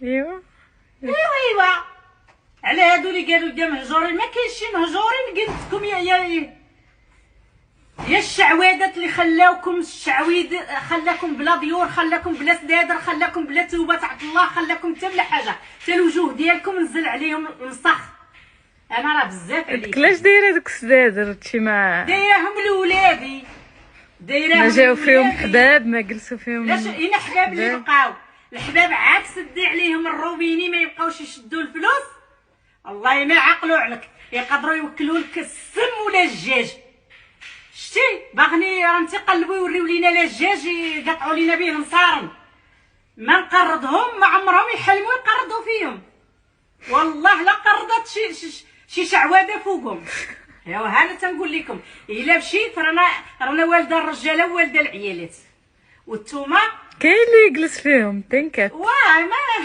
ايوا ايوا على هادو اللي قالوا دا مهجورين، ما كاينش شي مهجورين. قلت لكم يا الشعوذات اللي خلاوكم الشعويد، خلاكم بلا ديور، خلاكم بلا سدادر، خلاكم بلا توبه تاع الله، خلاكم حتى بلا حاجه، حتى الوجوه ديالكم نزل عليهم المسخ. انا راه بزاف عليك. كلاش دايره دوك السدادر؟ هادشي ما دايرهم لولادي، دايرهم ما جاو فيهم حباب، ما جلسوا فيهم. لاش اين حباب اللي بقاو؟ الحباب عاد سدي عليهم الروبيني ما يبقاوش يشدوا الفلوس. الله ما عقلوا عليك، يقدروا يوكلوا لك السم ولا الدجاج. شتي باغني راه تيقلبوا يوريو لينا لا الدجاج يقطعوا لينا به المصارم، ما نقرضهم، ما عمرهم يحلموا يقرضوا فيهم. والله لا قرضت شي شعوذه فوقهم. ايوا هانا تنقول لكم، الا مشيت رانا والده الرجاله ووالده العيالات، والتوما كاين اللي يجلس فيهم تنكت. واه ما